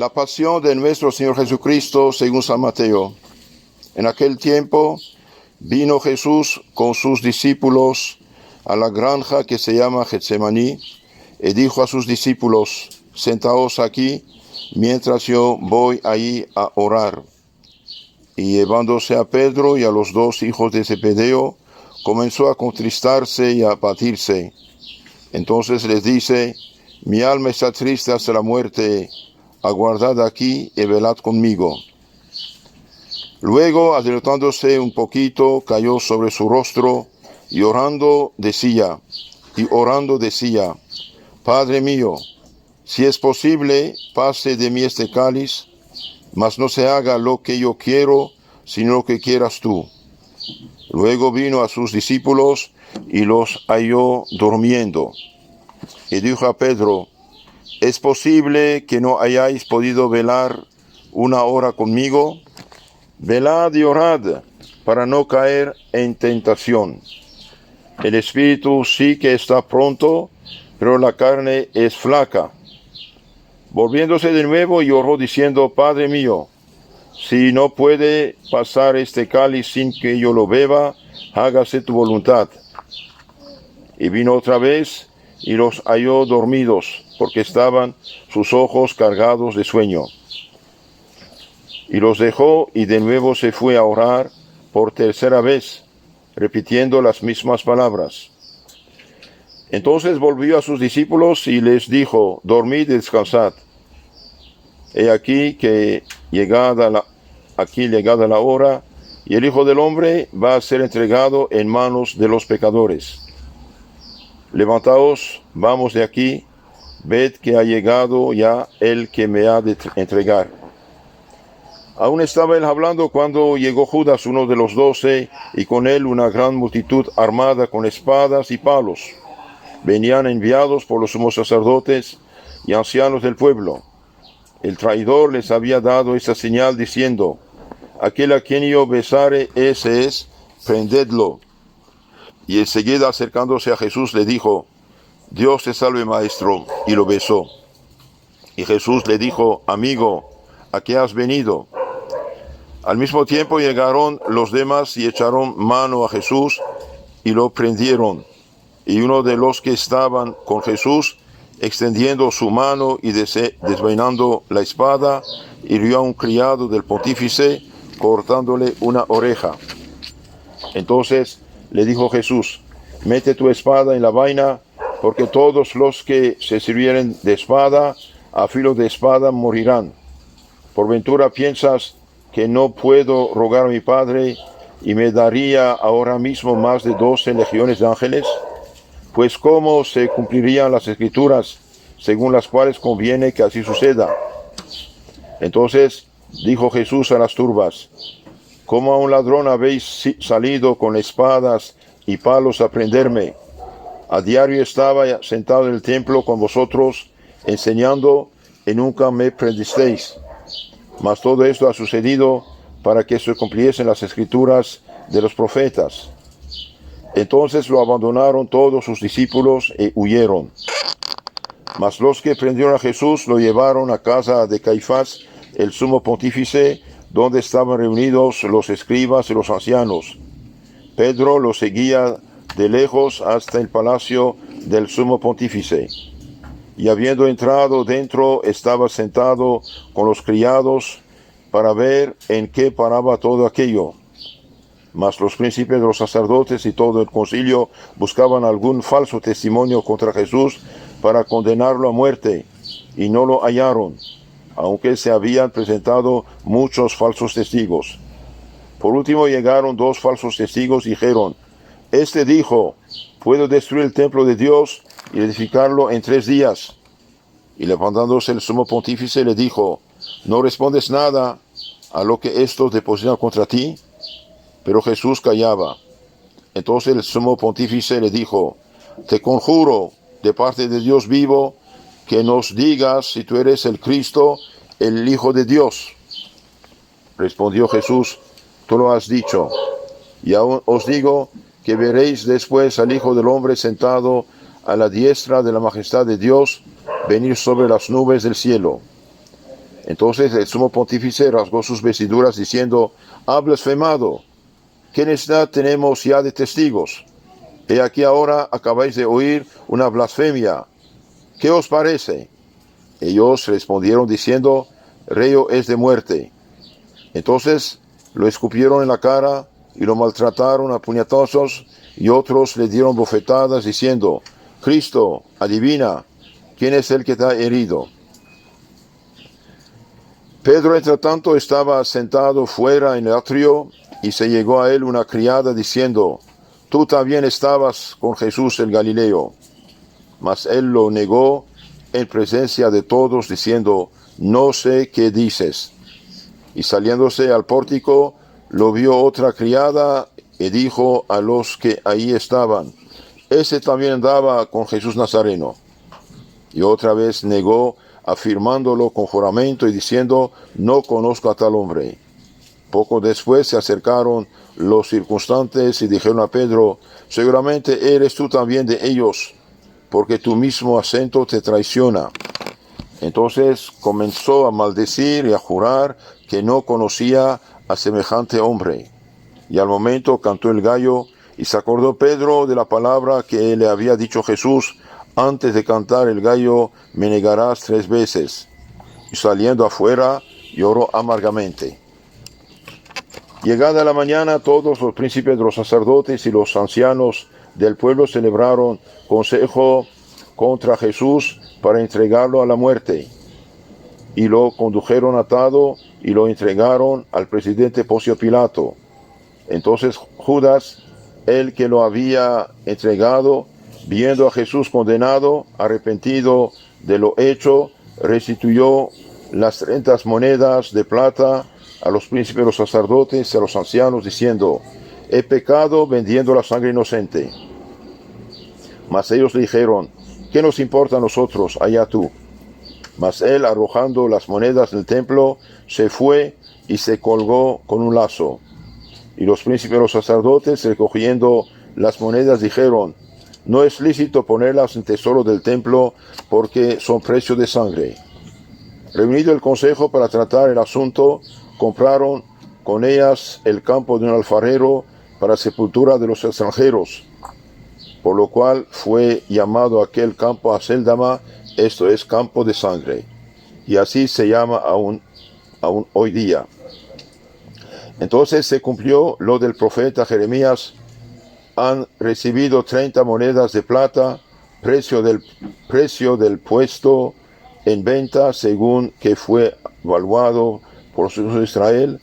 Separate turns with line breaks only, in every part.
La pasión de nuestro Señor Jesucristo según San Mateo. En aquel tiempo vino Jesús con sus discípulos a la granja que se llama Getsemaní y dijo a sus discípulos: sentaos aquí mientras yo voy allí a orar. Y llevándose a Pedro y a los dos hijos de Zebedeo, comenzó a contristarse y a abatirse. Entonces les dice: mi alma está triste hasta la muerte, aguardad aquí y velad conmigo. Luego, adelantándose un poquito, cayó sobre su rostro y orando decía, Padre mío, si es posible, pase de mí este cáliz, mas no se haga lo que yo quiero, sino lo que quieras tú. Luego vino a sus discípulos y los halló durmiendo. Y dijo a Pedro: ¿es posible que no hayáis podido velar una hora conmigo? Velad y orad, para no caer en tentación. El espíritu sí que está pronto, pero la carne es flaca. Volviéndose de nuevo, lloró diciendo: Padre mío, si no puede pasar este cáliz sin que yo lo beba, hágase tu voluntad. Y vino otra vez y los halló dormidos, porque estaban sus ojos cargados de sueño. Y los dejó y de nuevo se fue a orar por tercera vez, repitiendo las mismas palabras. Entonces volvió a sus discípulos y les dijo: dormid y descansad. He aquí que llegada la hora, y el Hijo del Hombre va a ser entregado en manos de los pecadores. Levantaos, vamos de aquí, ved que ha llegado ya el que me ha de entregar. Aún estaba él hablando cuando llegó Judas, uno de los 12, y con él una gran multitud armada con espadas y palos. Venían enviados por los sumos sacerdotes y ancianos del pueblo. El traidor les había dado esta señal diciendo: aquel a quien yo besare, ese es, prendedlo. Y enseguida, acercándose a Jesús, le dijo: Dios te salve, maestro, y lo besó. Y Jesús le dijo: amigo, ¿a qué has venido? Al mismo tiempo llegaron los demás y echaron mano a Jesús y lo prendieron. Y uno de los que estaban con Jesús, extendiendo su mano y desvainando la espada, hirió a un criado del pontífice, cortándole una oreja. Entonces le dijo Jesús: mete tu espada en la vaina, porque todos los que se sirvieren de espada, a filo de espada morirán. ¿Por ventura piensas que no puedo rogar a mi Padre, y me daría ahora mismo más de 12 legiones de ángeles? Pues ¿cómo se cumplirían las Escrituras, según las cuales conviene que así suceda? Entonces dijo Jesús a las turbas: ¿cómo a un ladrón habéis salido con espadas y palos a prenderme? A diario estaba sentado en el templo con vosotros, enseñando, y nunca me prendisteis. Mas todo esto ha sucedido para que se cumpliesen las Escrituras de los profetas. Entonces lo abandonaron todos sus discípulos y huyeron. Mas los que prendieron a Jesús lo llevaron a casa de Caifás, el sumo pontífice, donde estaban reunidos los escribas y los ancianos. Pedro lo seguía de lejos hasta el palacio del sumo pontífice. Y habiendo entrado dentro, estaba sentado con los criados para ver en qué paraba todo aquello. Mas los príncipes de los sacerdotes y todo el concilio buscaban algún falso testimonio contra Jesús para condenarlo a muerte, y no lo hallaron, aunque se habían presentado muchos falsos testigos. Por último llegaron 2 falsos testigos y dijeron: este dijo: puedo destruir el templo de Dios y edificarlo en 3 días. Y levantándose el sumo pontífice le dijo: ¿no respondes nada a lo que estos depositan contra ti? Pero Jesús callaba. Entonces el sumo pontífice le dijo: te conjuro, de parte de Dios vivo, que nos digas si tú eres el Cristo, el Hijo de Dios. Respondió Jesús: tú lo has dicho. Y aún os digo que veréis después al Hijo del Hombre sentado a la diestra de la majestad de Dios, venir sobre las nubes del cielo. Entonces el sumo pontífice rasgó sus vestiduras diciendo: «Ha blasfemado. ¿Qué necesidad tenemos ya de testigos? He aquí ahora acabáis de oír una blasfemia. ¿Qué os parece?». Ellos respondieron diciendo: «Reo es de muerte». Entonces lo escupieron en la cara y lo maltrataron a puñetazos, y otros le dieron bofetadas diciendo: «Cristo, adivina, ¿quién es el que te ha herido?». Pedro, entre tanto, estaba sentado fuera en el atrio, y se llegó a él una criada diciendo: «Tú también estabas con Jesús el Galileo». Mas él lo negó en presencia de todos, diciendo: «No sé qué dices». Y saliéndose al pórtico, lo vio otra criada, y dijo a los que ahí estaban: «Ese también andaba con Jesús Nazareno». Y otra vez negó, afirmándolo con juramento y diciendo: «No conozco a tal hombre». Poco después se acercaron los circunstantes y dijeron a Pedro: «Seguramente eres tú también de ellos, porque tu mismo acento te traiciona». Entonces comenzó a maldecir y a jurar que no conocía a semejante hombre. Y al momento cantó el gallo, y se acordó Pedro de la palabra que le había dicho Jesús: «Antes de cantar el gallo, me negarás 3 veces». Y saliendo afuera, lloró amargamente. Llegada la mañana, todos los príncipes de los sacerdotes y los ancianos del pueblo celebraron consejo contra Jesús para entregarlo a la muerte. Y lo condujeron atado y lo entregaron al presidente Poncio Pilato. Entonces Judas, el que lo había entregado, viendo a Jesús condenado, arrepentido de lo hecho, restituyó las 30 monedas de plata a los príncipes de los sacerdotes y a los ancianos, diciendo: «He pecado vendiendo la sangre inocente». Mas ellos le dijeron: «¿Qué nos importa a nosotros? Allá tú». Mas él, arrojando las monedas del templo, se fue y se colgó con un lazo. Y los príncipes de los sacerdotes, recogiendo las monedas, dijeron: «No es lícito ponerlas en tesoro del templo, porque son precio de sangre». Reunido el consejo para tratar el asunto, compraron con ellas el campo de un alfarero para sepultura de los extranjeros, por lo cual fue llamado aquel campo Acéldama, esto es, campo de sangre, y así se llama aún hoy día. Entonces se cumplió lo del profeta Jeremías: «Han recibido 30 monedas de plata, precio del puesto en venta, según que fue valuado por los hijos de Israel,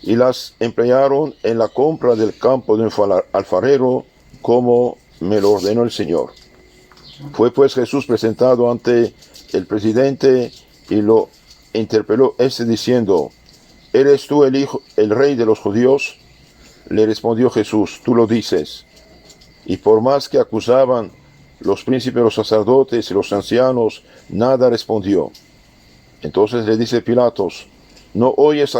y las emplearon en la compra del campo de un alfarero, como me lo ordenó el Señor». Fue pues Jesús presentado ante el presidente, y lo interpeló diciendo: «¿Eres tú el rey de los judíos?». Le respondió Jesús: «Tú lo dices». Y por más que acusaban los príncipes, los sacerdotes y los ancianos, nada respondió. Entonces le dice Pilatos: «¿No oyes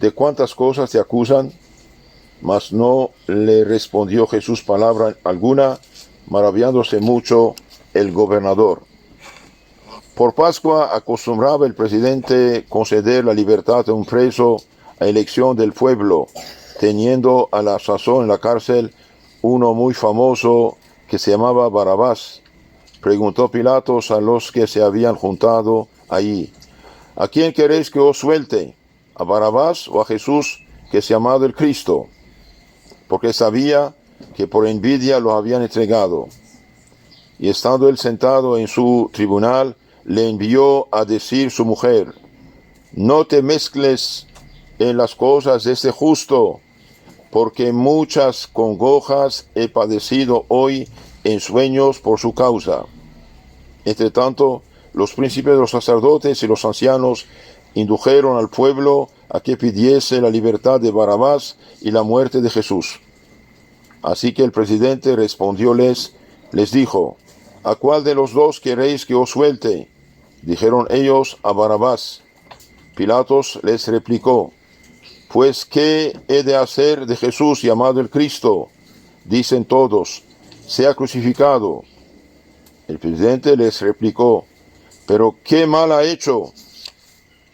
de cuántas cosas te acusan?». Mas no le respondió Jesús palabra alguna, maravillándose mucho el gobernador. Por Pascua acostumbraba el presidente conceder la libertad a un preso a elección del pueblo, teniendo a la sazón en la cárcel uno muy famoso que se llamaba Barabás. Preguntó Pilatos a los que se habían juntado allí: «¿A quién queréis que os suelte? ¿A Barabás o a Jesús, que se llamaba el Cristo?». Porque sabía que por envidia lo habían entregado. Y estando él sentado en su tribunal, le envió a decir su mujer: «No te mezcles en las cosas de este justo, porque muchas congojas he padecido hoy en sueños por su causa». Entre tanto, los príncipes de los sacerdotes y los ancianos indujeron al pueblo a que pidiese la libertad de Barabás y la muerte de Jesús. Así que el presidente respondióles, les dijo: «¿A cuál de los dos queréis que os suelte?». Dijeron ellos: «A Barabás». Pilatos les replicó: «Pues, ¿qué he de hacer de Jesús llamado el Cristo?». Dicen todos: «Sea crucificado». El presidente les replicó: «¿Pero qué mal ha hecho?».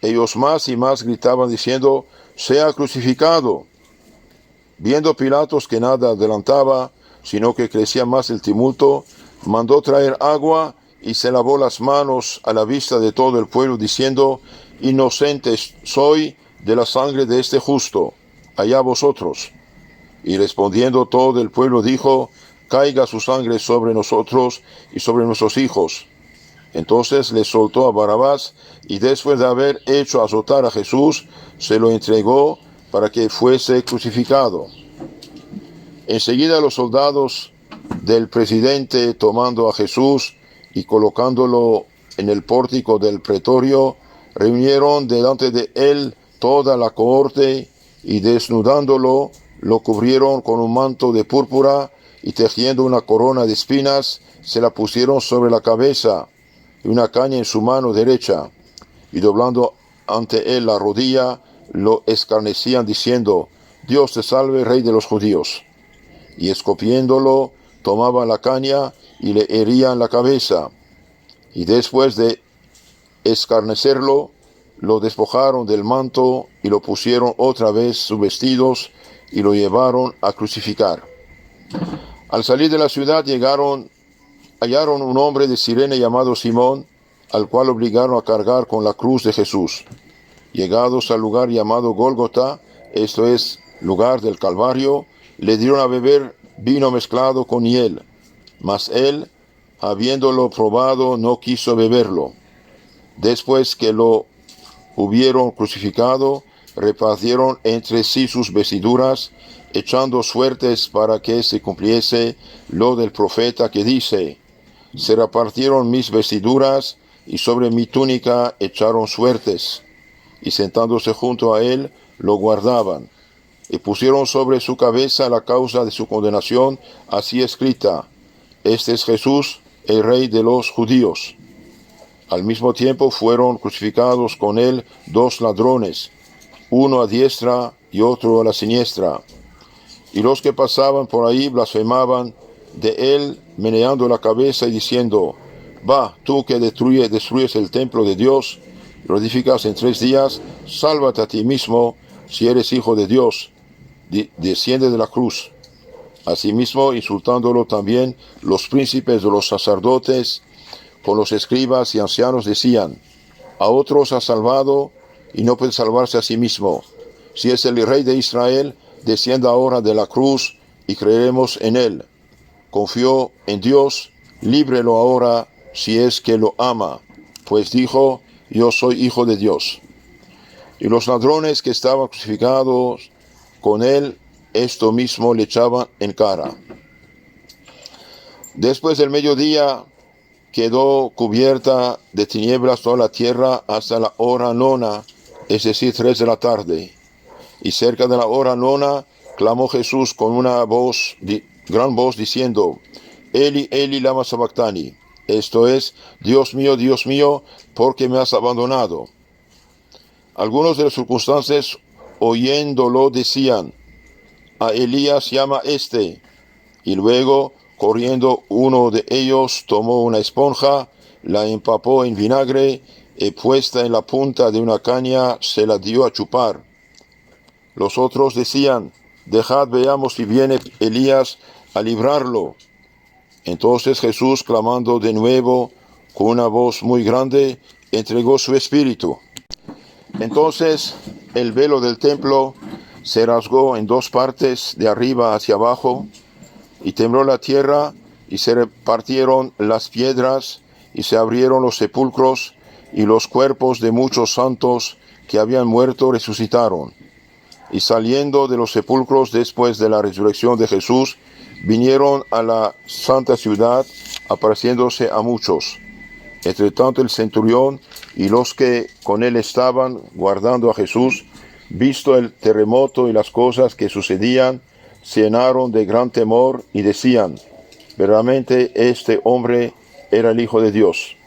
Ellos más y más gritaban diciendo: sea crucificado. Viendo Pilatos que nada adelantaba, sino que crecía más el tumulto, mandó traer agua y se lavó las manos a la vista de todo el pueblo, diciendo: inocente soy de la sangre de este justo, allá vosotros. Y respondiendo todo el pueblo dijo: caiga su sangre sobre nosotros y sobre nuestros hijos. Entonces le soltó a Barrabás, y después de haber hecho azotar a Jesús, se lo entregó para que fuese crucificado. Enseguida los soldados del presidente, tomando a Jesús y colocándolo en el pórtico del pretorio, reunieron delante de él toda la cohorte, y desnudándolo, lo cubrieron con un manto de púrpura, y tejiendo una corona de espinas, se la pusieron sobre la cabeza, y una caña en su mano derecha, y doblando ante él la rodilla, lo escarnecían diciendo: Dios te salve, Rey de los judíos. Y escupiéndolo, tomaban la caña y le herían la cabeza. Y después de escarnecerlo, lo despojaron del manto y lo pusieron otra vez sus vestidos y lo llevaron a crucificar. Al salir de la ciudad hallaron un hombre de Cirene llamado Simón, al cual obligaron a cargar con la cruz de Jesús. Llegados al lugar llamado Gólgota, esto es, lugar del Calvario, le dieron a beber vino mezclado con hiel, mas él, habiéndolo probado, no quiso beberlo. Después que lo hubieron crucificado, repartieron entre sí sus vestiduras, echando suertes para que se cumpliese lo del profeta que dice: se repartieron mis vestiduras, y sobre mi túnica echaron suertes. Y sentándose junto a él, lo guardaban. Y pusieron sobre su cabeza la causa de su condenación, así escrita: este es Jesús, el Rey de los judíos. Al mismo tiempo fueron crucificados con él 2 ladrones, uno a diestra y otro a la siniestra. Y los que pasaban por ahí blasfemaban de él, meneando la cabeza y diciendo: va, tú que destruyes el templo de Dios, lo edificas en 3 días, sálvate a ti mismo, si eres hijo de Dios, desciende de la cruz. Asimismo, insultándolo también, los príncipes de los sacerdotes con los escribas y ancianos decían: a otros ha salvado y no puede salvarse a sí mismo. Si es el Rey de Israel, descienda ahora de la cruz y creeremos en él. Confió en Dios, líbrelo ahora si es que lo ama, pues dijo: yo soy hijo de Dios. Y los ladrones que estaban crucificados con él, esto mismo le echaban en cara. Después del mediodía, quedó cubierta de tinieblas toda la tierra hasta la hora 9, es decir, 3 de la tarde. Y cerca de la hora 9, clamó Jesús con una gran voz, diciendo: Eli, Eli, lama sabactani. Esto es: Dios mío, ¿por qué me has abandonado? Algunos de los circunstantes, oyéndolo, decían: a Elías llama este. Y luego, corriendo, uno de ellos tomó una esponja, la empapó en vinagre, y puesta en la punta de una caña, se la dio a chupar. Los otros decían: dejad, veamos si viene Elías a librarlo. Entonces Jesús, clamando de nuevo con una voz muy grande, entregó su espíritu. Entonces el velo del templo se rasgó en 2 partes, de arriba hacia abajo, y tembló la tierra, y se repartieron las piedras, y se abrieron los sepulcros, y los cuerpos de muchos santos que habían muerto resucitaron. Y saliendo de los sepulcros después de la resurrección de Jesús, vinieron a la santa ciudad, apareciéndose a muchos. Entre tanto el centurión y los que con él estaban guardando a Jesús, visto el terremoto y las cosas que sucedían, se llenaron de gran temor y decían: verdaderamente este hombre era el Hijo de Dios.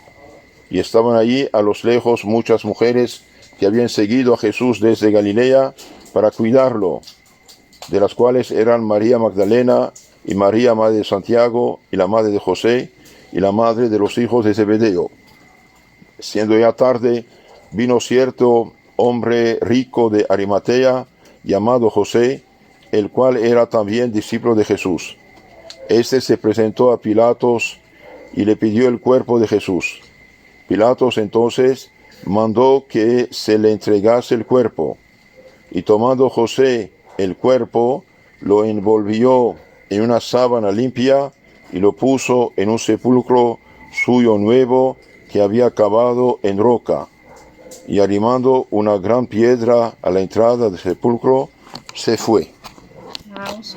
Y estaban allí a lo lejos muchas mujeres que habían seguido a Jesús desde Galilea para cuidarlo, de las cuales eran María Magdalena y María, madre de Santiago, y la madre de José, y la madre de los hijos de Zebedeo. Siendo ya tarde, vino cierto hombre rico de Arimatea, llamado José, el cual era también discípulo de Jesús. Este se presentó a Pilatos y le pidió el cuerpo de Jesús. Pilatos entonces mandó que se le entregase el cuerpo, y tomando José el cuerpo, lo envolvió en una sábana limpia y lo puso en un sepulcro suyo nuevo que había cavado en roca. Y arrimando una gran piedra a la entrada del sepulcro, se fue.
Vamos.